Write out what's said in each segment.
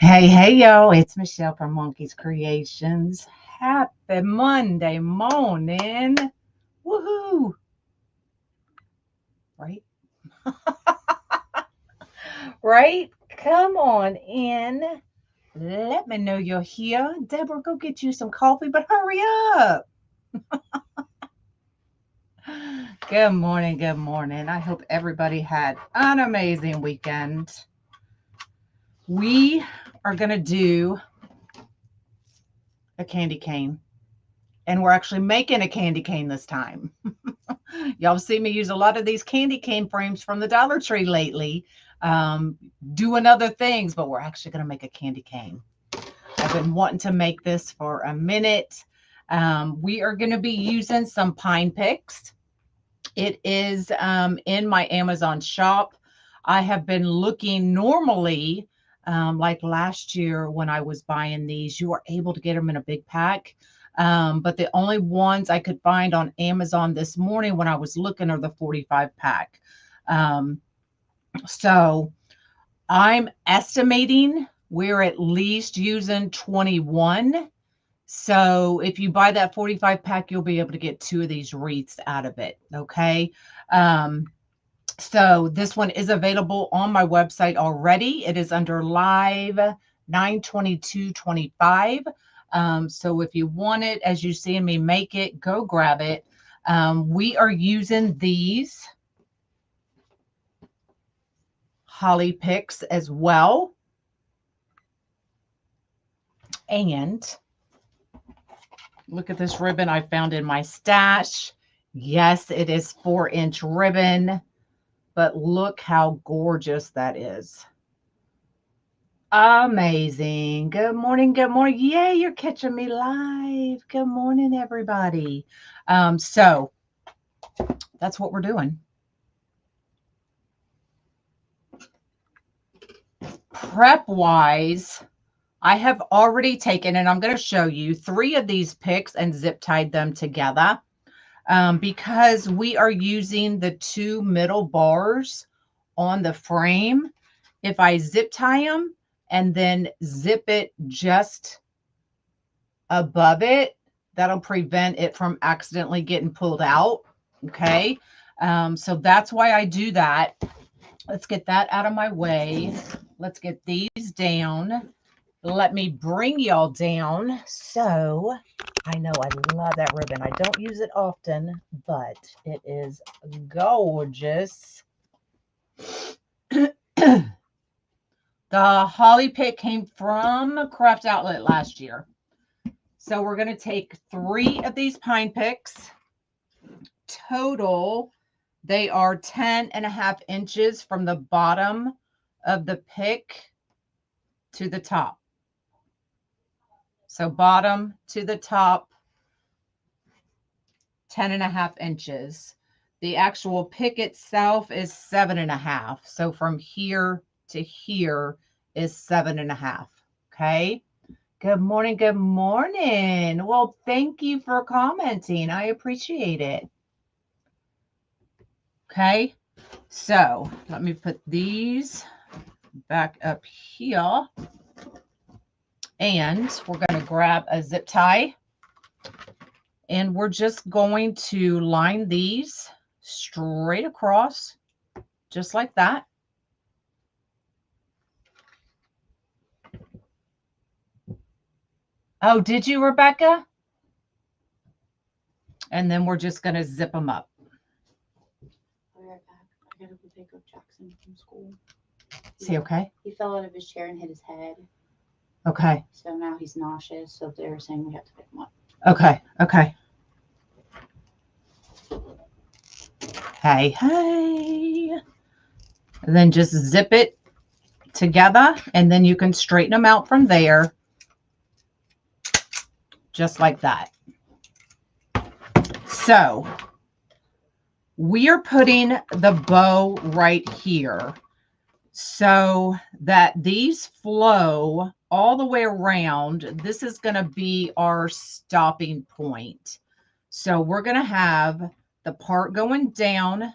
Hey, yo, it's Michelle from Monkey's Creations. Happy Monday morning. Woohoo! Right? Right? Come on in. Let me know you're here. Deborah, go get you some coffee, but hurry up. Good morning. Good morning. I hope everybody had an amazing weekend. We are going to do a candy cane, and we're actually making a candy cane this time. Y'all see me use a lot of these candy cane frames from the Dollar Tree lately, doing other things, but we're actually going to make a candy cane. I've been wanting to make this for a minute. We are going to be using some pine picks. It is in my Amazon shop. I have been looking normally, like last year when I was buying these, you were able to get them in a big pack. But the only ones I could find on Amazon this morning when I was looking are the 45 pack. So I'm estimating we're at least using 21. So if you buy that 45 pack, you'll be able to get 2 of these wreaths out of it. Okay. So this one is available on my website already. It is under live 9/22/25. So if you want it, as you see me make it, go grab it. We are using these holly picks as well. And look at this ribbon I found in my stash. Yes, it is 4-inch ribbon, but look how gorgeous that is. Amazing. Good morning. Good morning. Yay, you're catching me live. Good morning, everybody. So that's what we're doing. Prep wise, I have already taken, and I'm going to show you 3 of these picks and zip tied them together because we are using the 2 middle bars on the frame. If I zip tie them and then zip it just above it, that'll prevent it from accidentally getting pulled out. Okay. So that's why I do that. Let's get that out of my way. Let's get these down. Let me bring y'all down. So I know I love that ribbon. I don't use it often, but it is gorgeous. The holly pick came from Craft Outlet last year. So we're going to take 3 of these pine picks. Total, they are 10.5 inches from the bottom of the pick to the top. So bottom to the top, 10.5 inches. The actual pick itself is 7.5. So from here to here is 7.5. Okay. Good morning. Good morning. Well, thank you for commenting. I appreciate it. Okay. So let me put these back up here. And we're going to grab a zip tie. And we're just going to line these straight across, just like that. Oh, did you, Rebecca? And then we're just going to zip them up. I'll be right back. I gotta go pick up Jackson from school. Is he okay? He fell out of his chair and hit his head. Okay. So now he's nauseous. So they're saying we have to pick him up. Okay. Okay. Hey, hey. And then just zip it together, and then you can straighten them out from there, just like that. So we are putting the bow right here so that these flow all the way around. This is going to be our stopping point. So we're going to have the part going down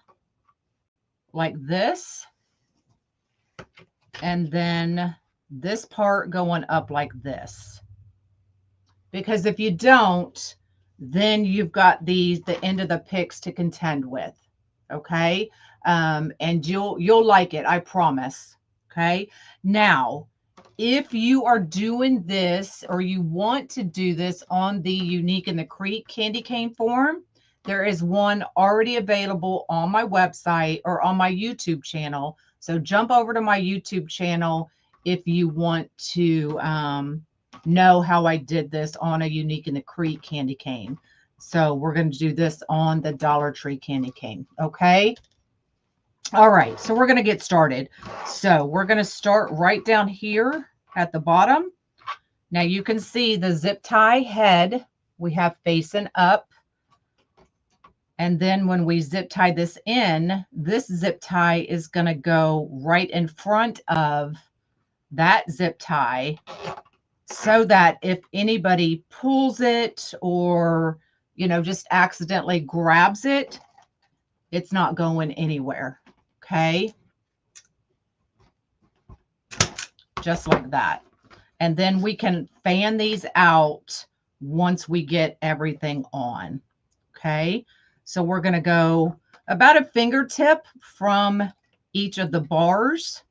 like this, and then this part going up like this. Because if you don't, then you've got the end of the picks to contend with. Okay. And you'll like it, I promise. Okay. Now, if you are doing this or you want to do this on the Unique in the Creek candy cane form, there is one already available on my website or on my YouTube channel. So jump over to my YouTube channel if you want to know how I did this on a Unique in the Creek candy cane. So we're going to do this on the Dollar Tree candy cane. Okay. All right. So we're going to get started. So we're going to start right down here at the bottom. Now you can see the zip tie head we have facing up. And then when we zip tie this in, this zip tie is going to go right in front of that zip tie, so that if anybody pulls it or, you know, just accidentally grabs it, it's not going anywhere. Okay. Just like that. And then we can fan these out once we get everything on. Okay. So we're going to go about a fingertip from each of the bars.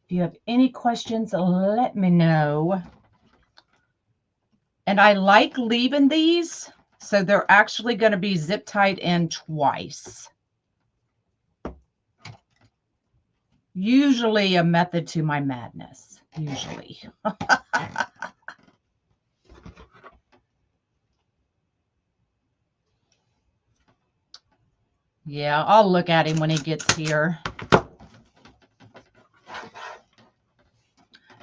If you have any questions, let me know. And I like leaving these, so they're actually going to be zip tied in twice. Usually a method to my madness, usually. Yeah, I'll look at him when he gets here.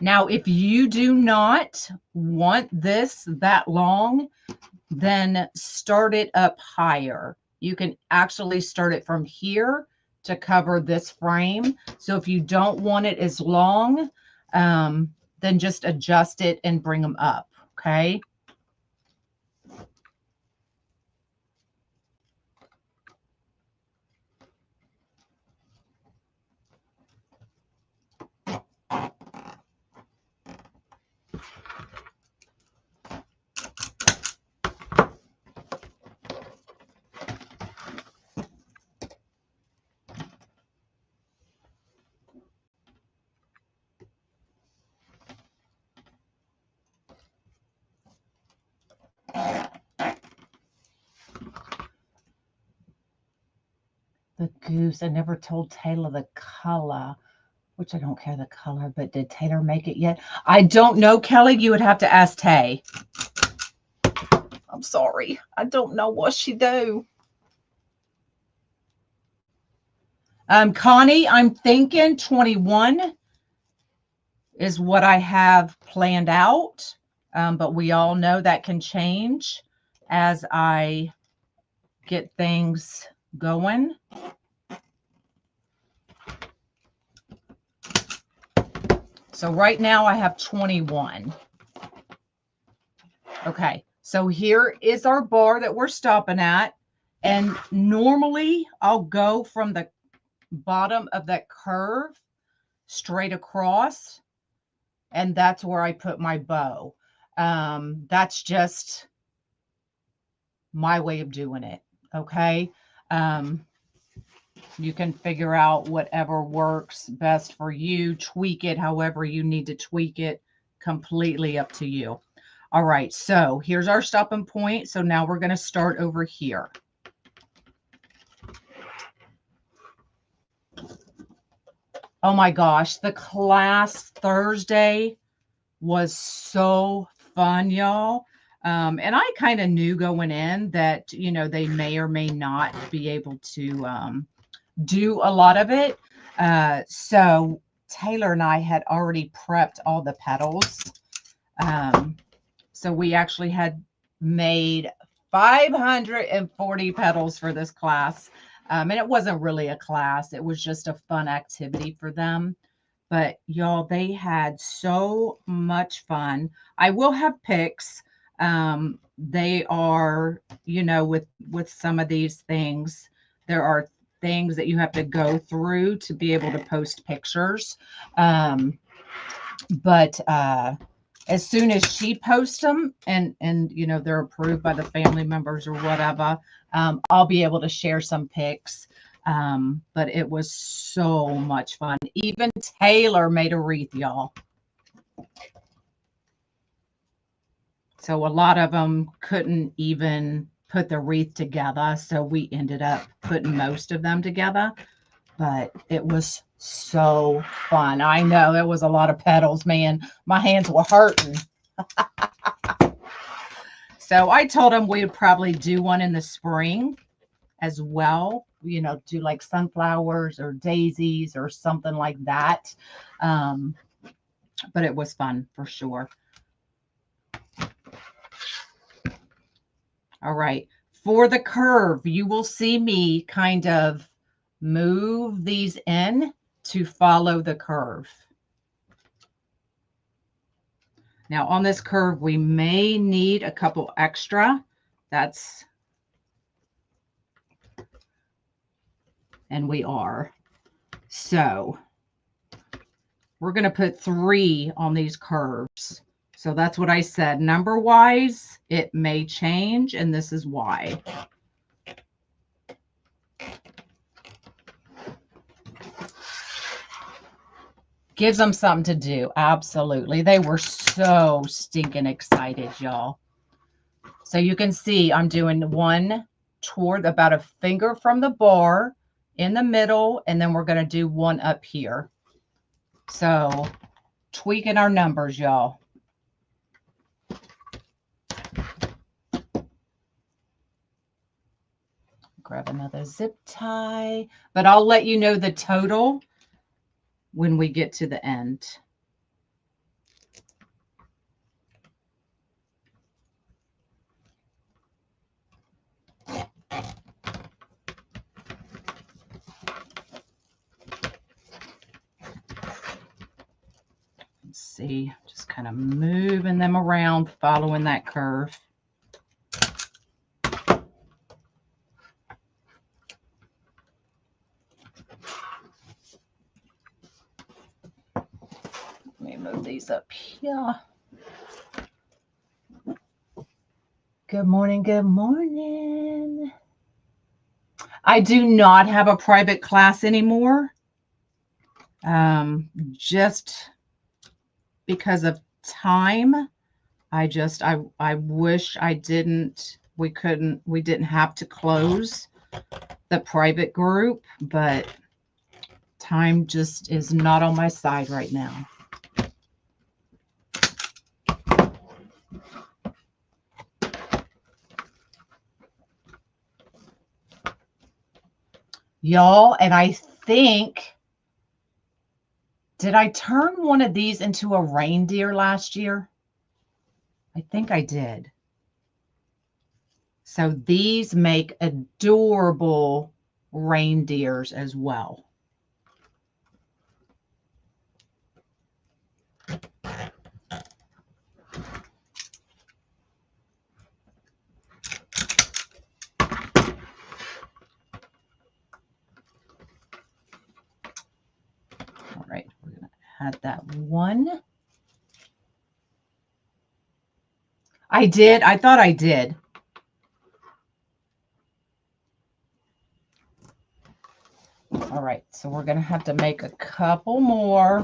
Now, if you do not want this that long, then start it up higher. You can actually start it from here to cover this frame. So if you don't want it as long, then just adjust it and bring them up. Okay. The goose, I never told Taylor the color, which I don't care the color, but did Taylor make it yet? I don't know, Kelly. You would have to ask Tay. I'm sorry. I don't know what she do. Connie, I'm thinking 21 is what I have planned out. But we all know that can change as I get things going. So right now I have 21. Okay, so here is our bar that we're stopping at. And normally I'll go from the bottom of that curve straight across. And that's where I put my bow. That's just my way of doing it. Okay. You can figure out whatever works best for you, tweak it however you need to tweak it, completely up to you. All right, so here's our stopping point. So now we're going to start over here. Oh my gosh, the class Thursday was so fun, y'all. And I kind of knew going in that, you know, they may or may not be able to do a lot of it. So Taylor and I had already prepped all the petals. So we actually had made 540 petals for this class. And it wasn't really a class. It was just a fun activity for them. But y'all, they had so much fun. I will have pics. They are, you know, with some of these things, there are things that you have to go through to be able to post pictures. But as soon as she posts them and you know they're approved by the family members or whatever, I'll be able to share some pics. But it was so much fun. Even Taylor made a wreath, y'all. So a lot of them couldn't even put the wreath together, so we ended up putting most of them together. But it was so fun. I know it was a lot of petals, man. My hands were hurting. So I told him we would probably do one in the spring as well. You know, do like sunflowers or daisies or something like that. But it was fun for sure. All right. For the curve, you will see me kind of move these in to follow the curve. Now on this curve, we may need a couple extra. And we are. So we're going to put 3 on these curves. So that's what I said. Number wise, it may change, and this is why. Gives them something to do. Absolutely. They were so stinking excited, y'all. So you can see I'm doing one toward about a finger from the bar in the middle, and then we're going to do one up here. So tweaking our numbers, y'all. Grab another zip tie, but I'll let you know the total when we get to the end. Let's see, just kind of moving them around, following that curve. Let me move these up here. Good morning, good morning. I do not have a private class anymore. Just because of time. I wish I didn't, we didn't have to close the private group, but time just is not on my side right now. Y'all, and I think, did I turn one of these into a reindeer last year? I think I did. So these make adorable reindeers as well. All right, we're going to add that one. I did. I thought I did. All right, so we're going to have to make a couple more.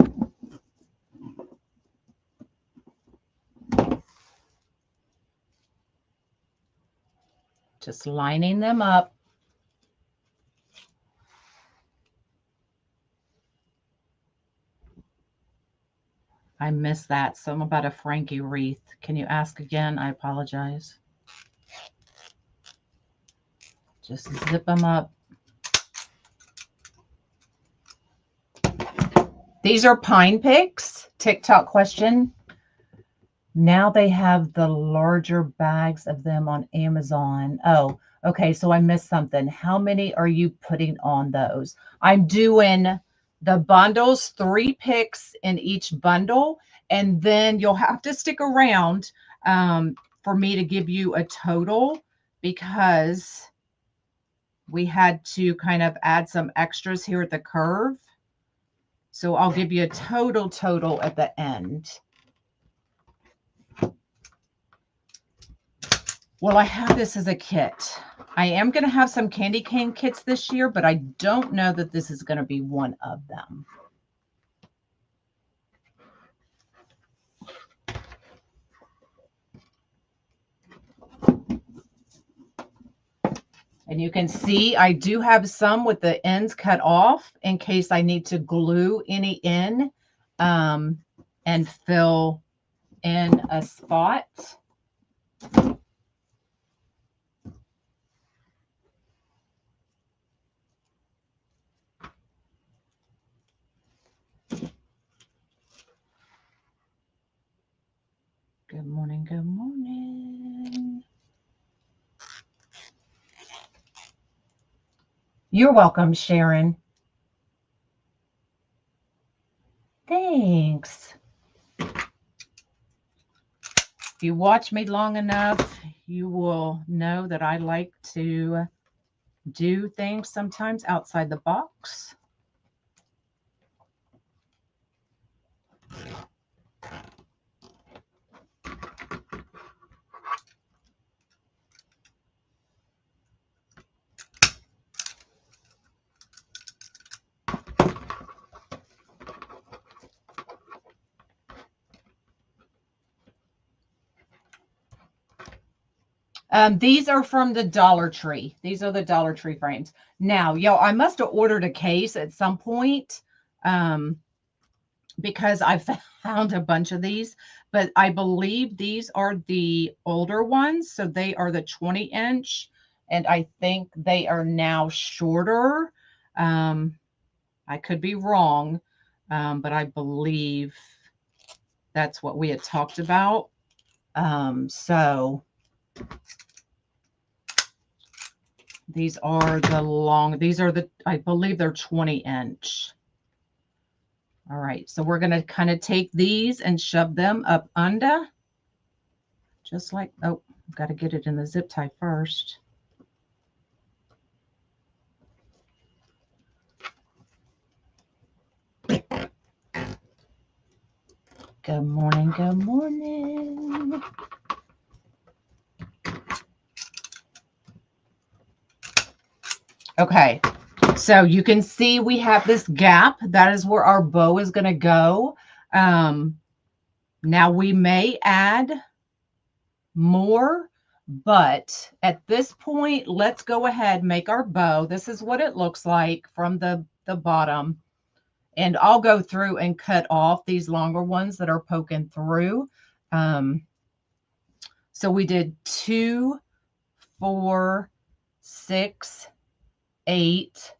Just lining them up. I missed that. Something about a Frankie wreath. Can you ask again? I apologize. Just zip them up. These are pine picks. TikTok question. Now they have the larger bags of them on Amazon. Oh, okay. So I missed something. How many are you putting on those? I'm doing the bundles, 3 picks in each bundle. And then you'll have to stick around for me to give you a total because we had to kind of add some extras here at the curve. So I'll give you a total at the end. Well, I have this as a kit. I am going to have some candy cane kits this year, but I don't know that this is going to be one of them. And you can see I do have some with the ends cut off in case I need to glue any in and fill in a spot. Good morning, good morning. You're welcome, Sharon. Thanks. If you watch me long enough, you will know that I like to do things sometimes outside the box. These are from the Dollar Tree. These are the Dollar Tree frames. Now, yo, I must have ordered a case at some point because I found a bunch of these, but I believe these are the older ones. So they are the 20-inch, and I think they are now shorter. I could be wrong, but I believe that's what we had talked about. So these are the long, these are the, I believe they're 20-inch. All right, so we're going to kind of take these and shove them up under, just like, oh, I've got to get it in the zip tie first. Good morning, good morning. Okay, so you can see we have this gap. That is where our bow is going to go. Now we may add more, but at this point, let's go ahead, make our bow. This is what it looks like from the bottom. And I'll go through and cut off these longer ones that are poking through. So we did 2, 4, 6, 8,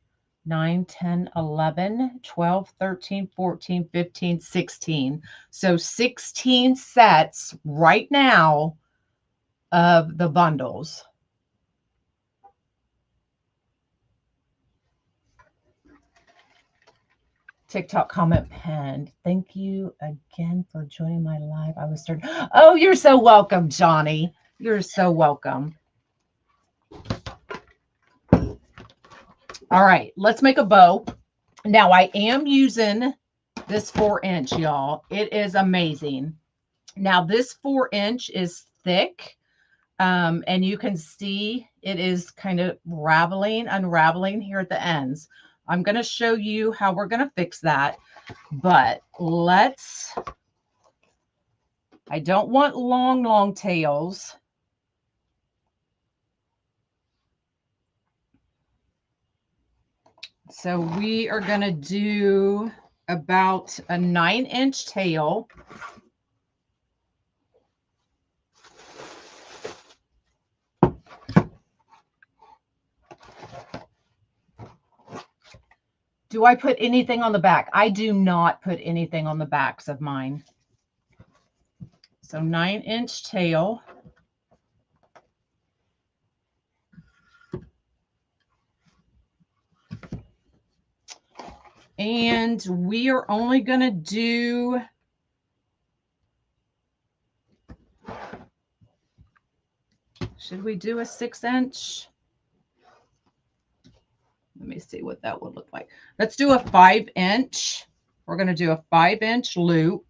9, 10, 11, 12, 13, 14, 15, 16. So 16 sets right now of the bundles. TikTok comment pinned. Thank you again for joining my live. I was starting. Oh, you're so welcome, Johnny. You're so welcome. All right, let's make a bow. Now I am using this 4-inch, y'all. It is amazing. Now this 4-inch is thick. And you can see it is kind of unraveling here at the ends. I'm going to show you how we're going to fix that, but I don't want long tails. So we are going to do about a 9-inch tail. Do I put anything on the back? I do not put anything on the backs of mine. So 9-inch tail. And we are only going to do should we do a 6-inch? Let me see what that would look like. Let's do a 5-inch. We're going to do a 5-inch loop.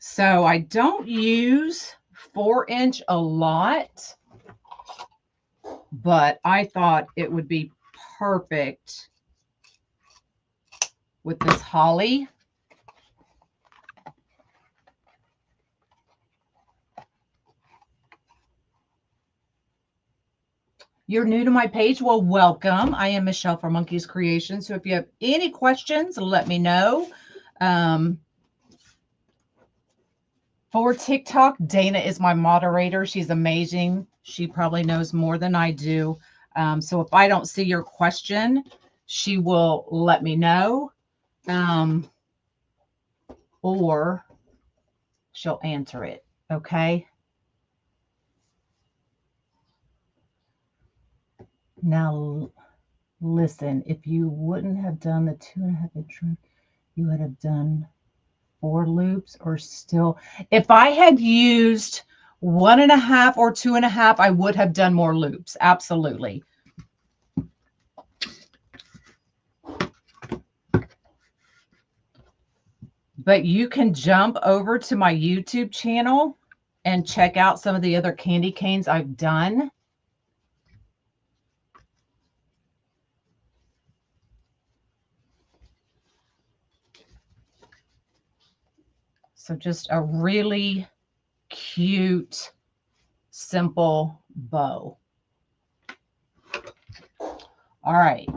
So I don't use 4-inch a lot, but I thought it would be perfect with this holly. You're new to my page? Well, welcome. I am Michelle from Monkeys Creation. So if you have any questions, let me know. For TikTok, Dana is my moderator. She's amazing. She probably knows more than I do. So if I don't see your question, she will let me know. Or she'll answer it. Okay. Now, listen, if you wouldn't have done the 2.5-inch, you would have done 4 loops or still. If I had used 1.5 or 2.5, I would have done more loops. Absolutely. But you can jump over to my YouTube channel and check out some of the other candy canes I've done. So just a really cute, simple bow. All right.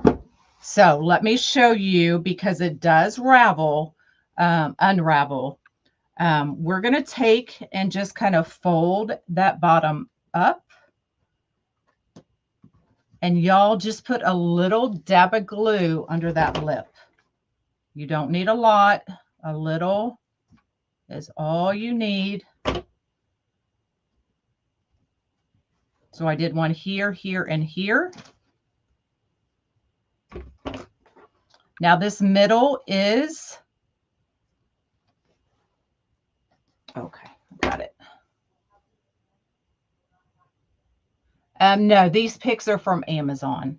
So let me show you, because it does unravel. We're going to take and just kind of fold that bottom up. And y'all just put a little dab of glue under that lip. You don't need a lot. A little is all you need. So I did one here, here, and here. Now this middle is, okay, got it. No, these picks are from Amazon.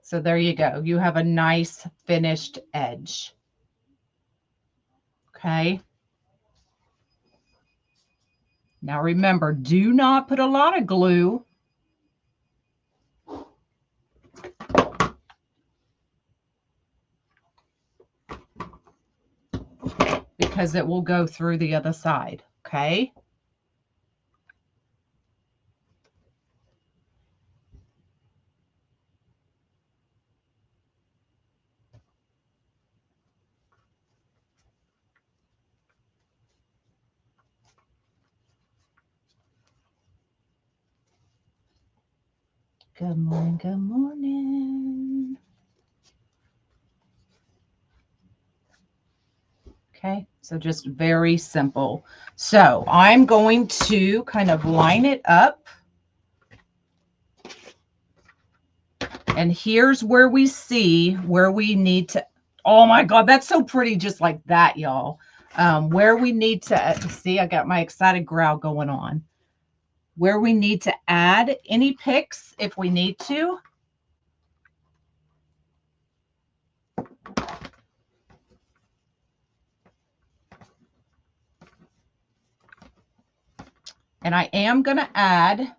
So there you go. You have a nice finished edge. Okay. Now remember, do not put a lot of glue. Because it will go through the other side. Okay. Good morning, good morning. Okay, so just very simple. So I'm going to kind of line it up. And here's where we see where we need to, oh my God, that's so pretty just like that, y'all. Where we need to, see, I got my excited growl going on. Where we need to add any picks if we need to. And I am going to add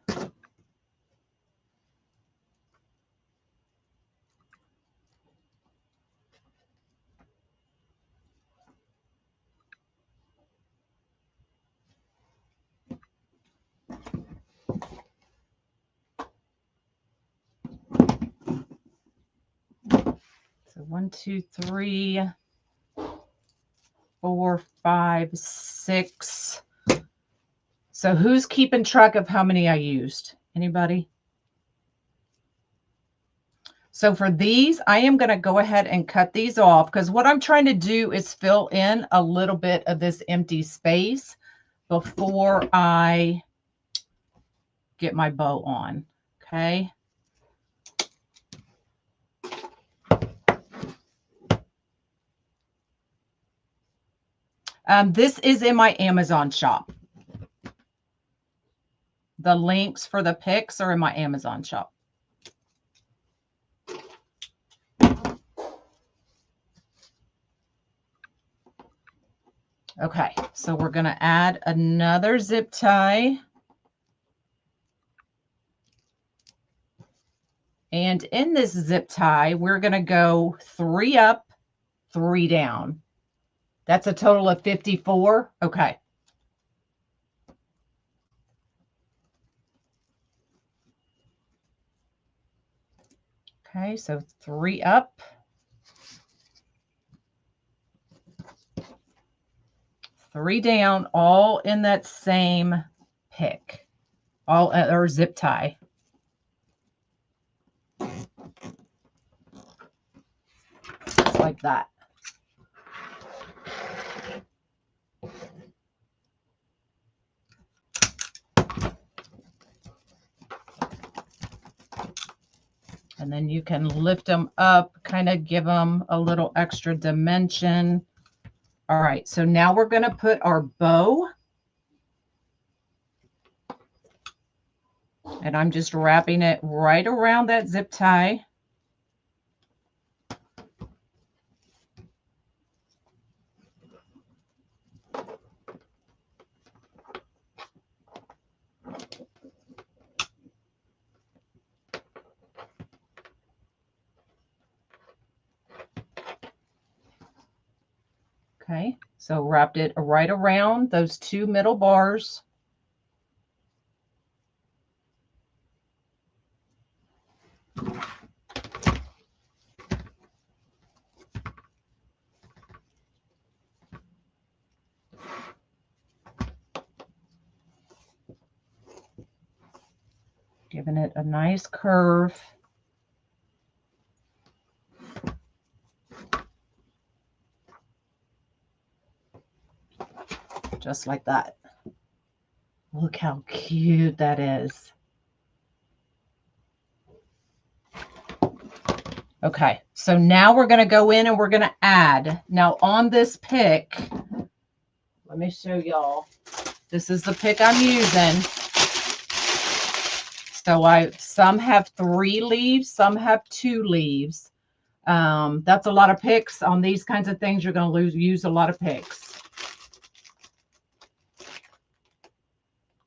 So 1, 2, 3, 4, 5, 6. So who's keeping track of how many I used? Anybody? So for these, I am going to go ahead and cut these off because what I'm trying to do is fill in a little bit of this empty space before I get my bow on. Okay. This is in my Amazon shop. The links for the picks are in my Amazon shop. Okay, so we're going to add another zip tie. And in this zip tie, we're going to go 3 up, 3 down. That's a total of 54. Okay. Okay, so 3 up, 3 down, all in that same pick, all or zip tie. Just like that. And then you can lift them up, kind of give them a little extra dimension. All right, so now we're going to put our bow. And I'm just wrapping it right around that zip tie. Okay, so wrapped it right around those 2 middle bars. Giving it a nice curve. Just like that. Look how cute that is. Okay, so now we're going to go in and we're going to add. Now on this pick, let me show y'all. This is the pick I'm using. So some have 3 leaves, some have 2 leaves. That's a lot of picks. On these kinds of things, you're going to use a lot of picks.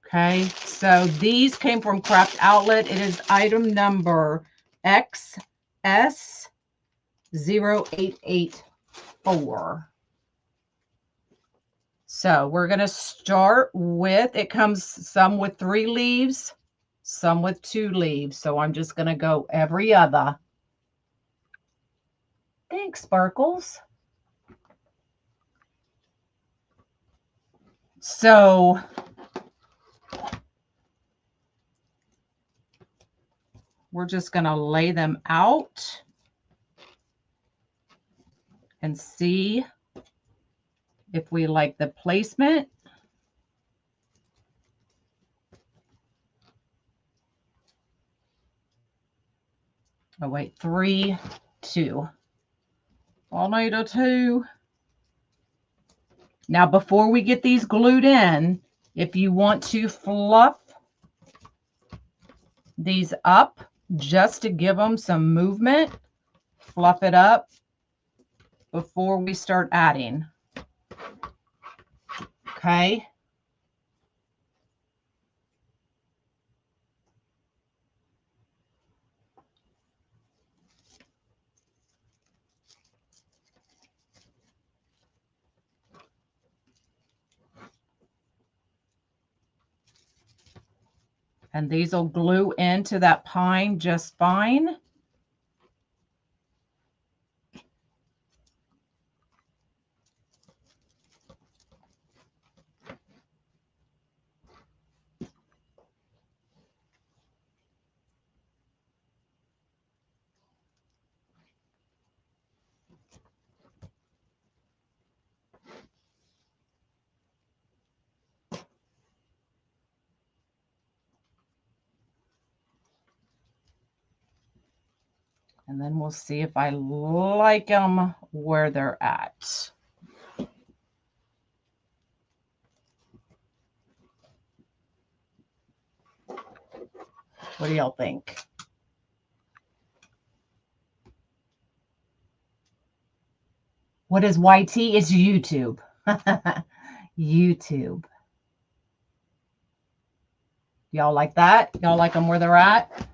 Okay, so these came from Craft Outlet. It is item number XS0884. So we're going to start with, it comes some with 3 leaves, some with 2 leaves. So I'm just going to go every other. Thanks, Sparkles. So we're just going to lay them out and see if we like the placement. Oh, wait, 3, 2. I'll need a 2. Now, before we get these glued in, if you want to fluff these up just to give them some movement, fluff it up before we start adding. Okay. And these will glue into that pine just fine. And then we'll see if I like them where they're at. What do y'all think? What is YT? It's YouTube. YouTube. Y'all like that? Y'all like them where they're at?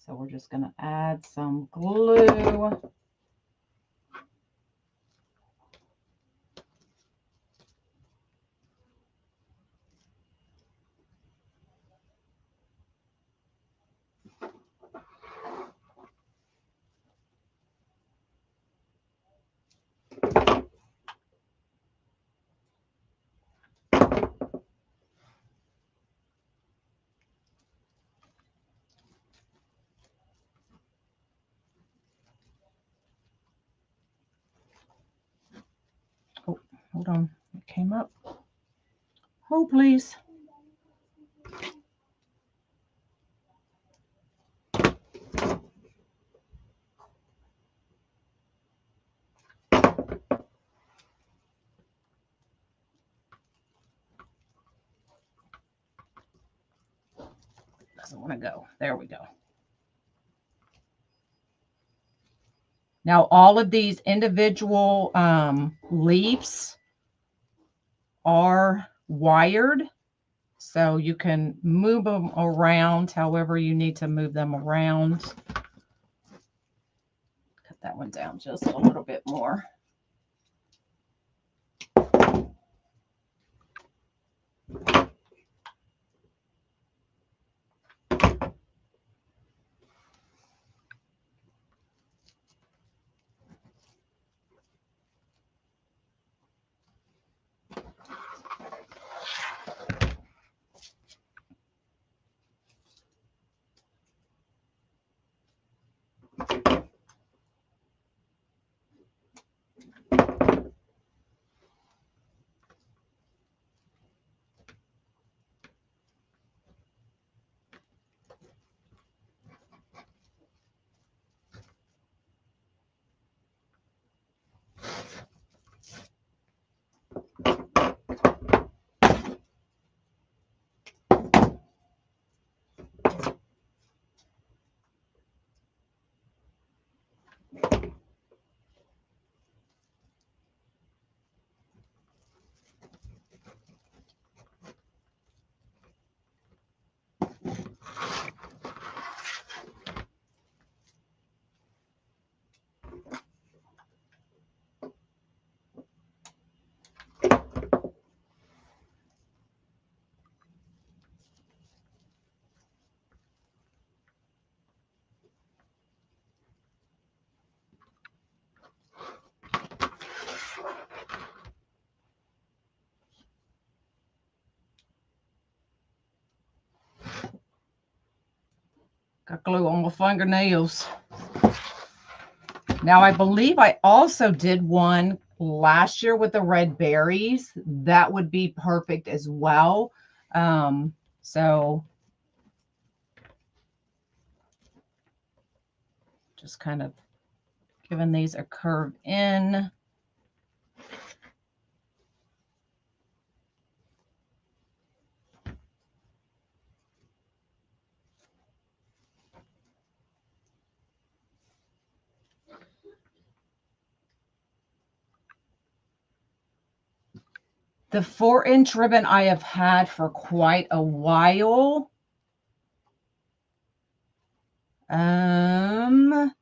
So we're just going to add some glue. Oh, hold on. It came up. Oh, please. Doesn't want to go. There we go. Now, all of these individual leaves are wired, so you can move them around however you need to move them around. Cut that one down just a little bit more. Got glue on my fingernails. Now, I believe I also did one last year with the red berries. That would be perfect as well. So just kind of giving these a curve in. The 4-inch ribbon I have had for quite a while. Item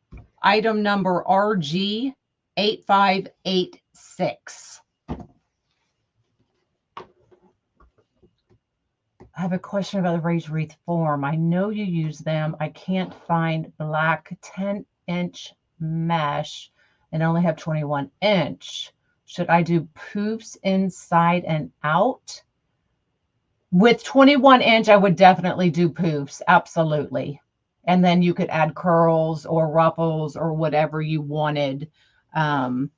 number RG8586. I have a question about the raised wreath form. I know you use them. I can't find black 10-inch mesh and only have 21-inch. Should I do poofs inside and out? With 21-inch, I would definitely do poofs. Absolutely. And then you could add curls or ruffles or whatever you wanted on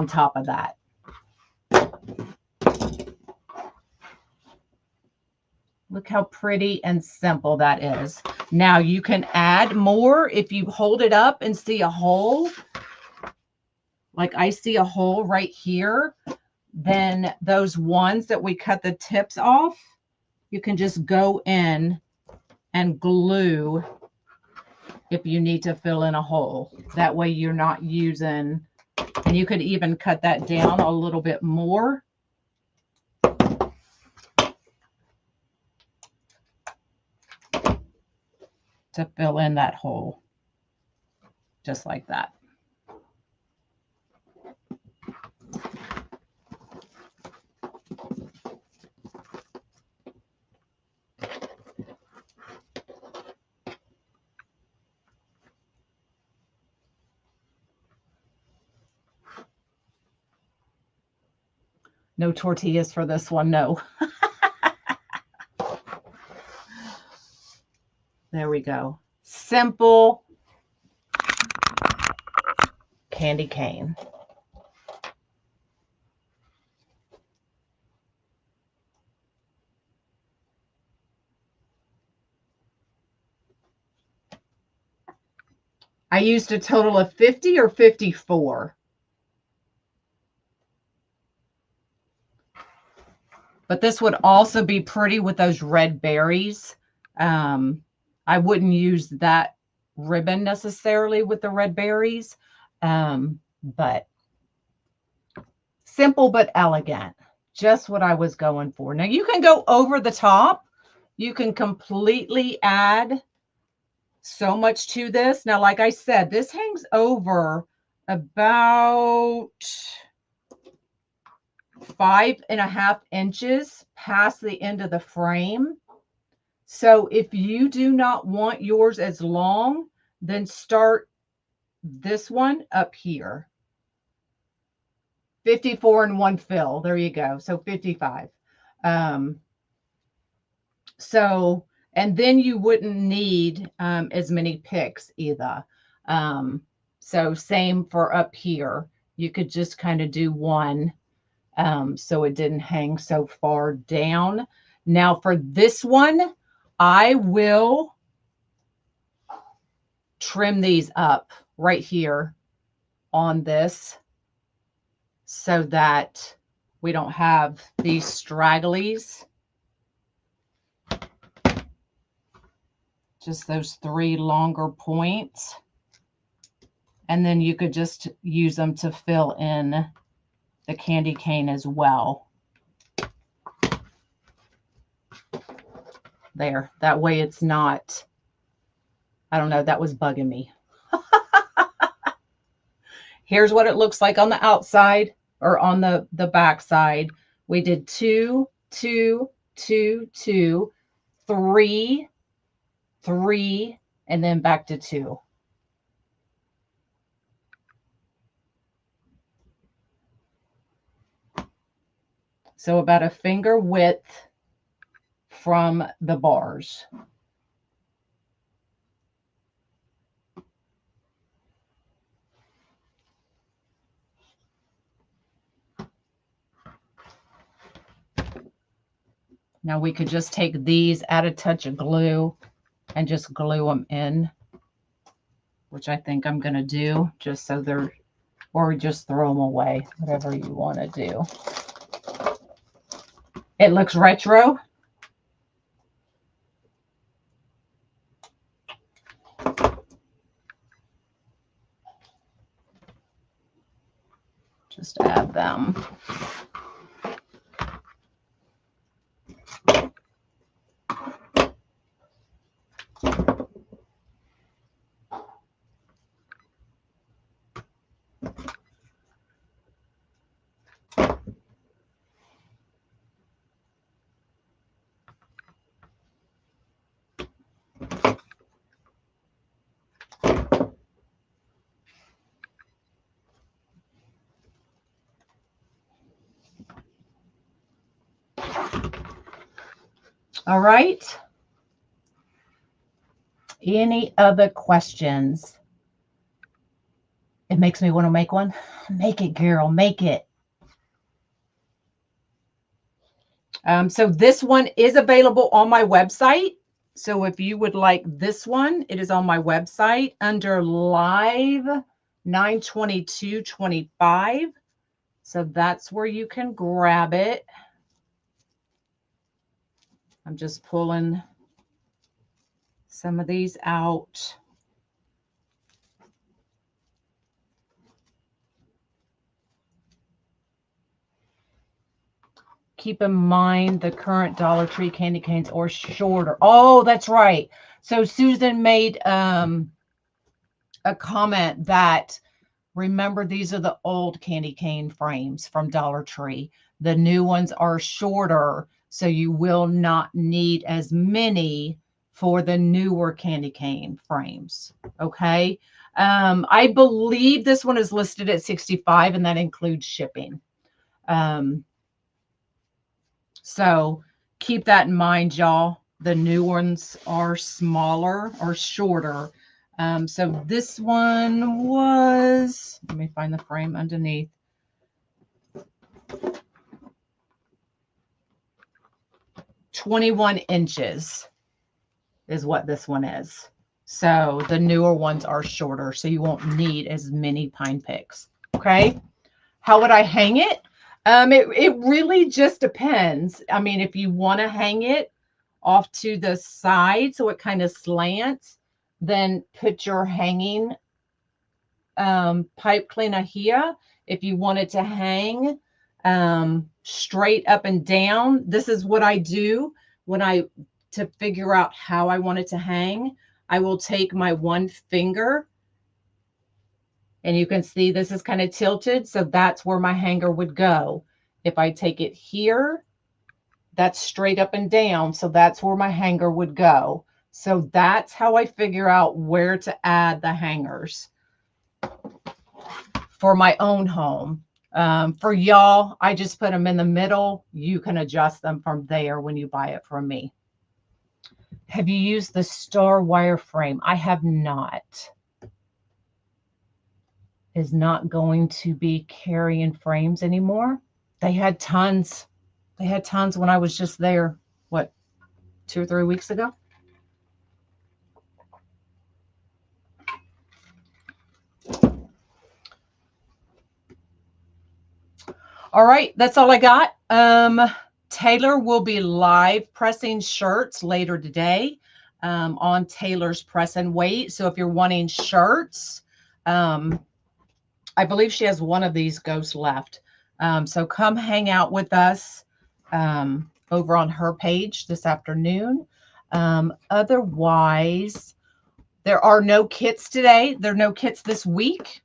top of that. Look how pretty and simple that is. Now you can add more if you hold it up and see a hole. Like I see a hole right here. Then those ones that we cut the tips off, you can just go in and glue if you need to fill in a hole. That way you're not using, and you could even cut that down a little bit more. To fill in that hole, just like that. No tortillas for this one, no. There we go. Simple candy cane. I used a total of 50 or 54. But this would also be pretty with those red berries. I wouldn't use that ribbon necessarily with the red berries, but simple but elegant. Just what I was going for. Now you can go over the top. You can completely add so much to this. Now, like I said, this hangs over about 5.5 inches past the end of the frame. So if you do not want yours as long, then start this one up here. 54 and 1 fill. There you go. So 55. And then you wouldn't need as many picks either. So same for up here. You could just kind of do one so it didn't hang so far down. Now for this one, I will trim these up right here on this so that we don't have these stragglies. Just those 3 longer points. And then you could just use them to fill in the candy cane as well. There, that way it's not, I don't know, that was bugging me. Here's what it looks like on the outside or on the back side. We did 2, 2, 2, 2, 3, 3, and then back to 2. So about a finger width from the bars. Now we could just take these, add a touch of glue, and just glue them in, which I think I'm going to do just so they're, or just throw them away, whatever you want to do. It looks retro. Just add them. All right. Any other questions? It makes me want to make one. Make it, Carol. Make it. So this one is available on my website. So if you would like this one, it is on my website under live 9/22/25. So that's where you can grab it. I'm just pulling some of these out. Keep in mind the current Dollar Tree candy canes or shorter. Oh, that's right. So Susan made a comment that, remember, these are the old candy cane frames from Dollar Tree. The new ones are shorter, so you will not need as many for the newer candy cane frames. Okay. I believe this one is listed at 65, and that includes shipping. So keep that in mind, y'all. The new ones are smaller or shorter. So this one was, let me find the frame underneath. "21 inches is what this one is. So the newer ones are shorter, so you won't need as many pine picks. Okay. How would I hang it? It really just depends. I mean, if you want to hang it off to the side so it kind of slants, then put your hanging pipe cleaner here. If you want it to hang straight up and down, this is what I do to figure out how I want it to hang. I will take my one finger, and you can see this is kind of tilted, so that's where my hanger would go. If I take it here, that's straight up and down, so that's where my hanger would go. So that's how I figure out where to add the hangers for my own home. For y'all, I just put them in the middle. You can adjust them from there when you buy it from me. Have you used the star wire frame? I have not. Is not going to be carrying frames anymore. They had tons. They had tons when I was just there, what, 2 or 3 weeks ago? All right, that's all I got. Taylor will be live pressing shirts later today on Taylor's Press and Wait. So if you're wanting shirts, I believe she has one of these ghosts left. So come hang out with us over on her page this afternoon. Otherwise, there are no kits today. There are no kits this week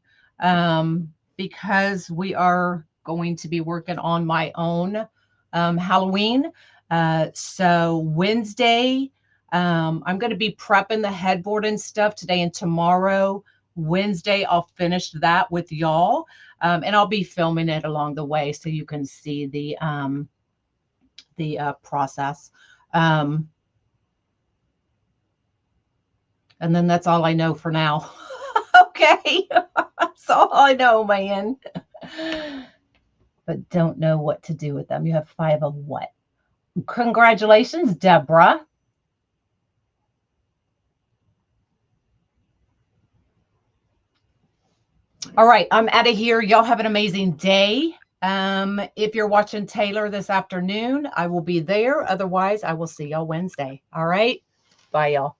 because we are going to be working on my own Halloween. So Wednesday, I'm going to be prepping the headboard and stuff today and tomorrow. Wednesday, I'll finish that with y'all, and I'll be filming it along the way so you can see the process. And then that's all I know for now. Okay, that's all I know, man. But don't know what to do with them. You have 5 of what? Congratulations, Deborah. All right, I'm out of here. Y'all have an amazing day. If you're watching Taylor this afternoon, I will be there. Otherwise, I will see y'all Wednesday. All right, bye, y'all.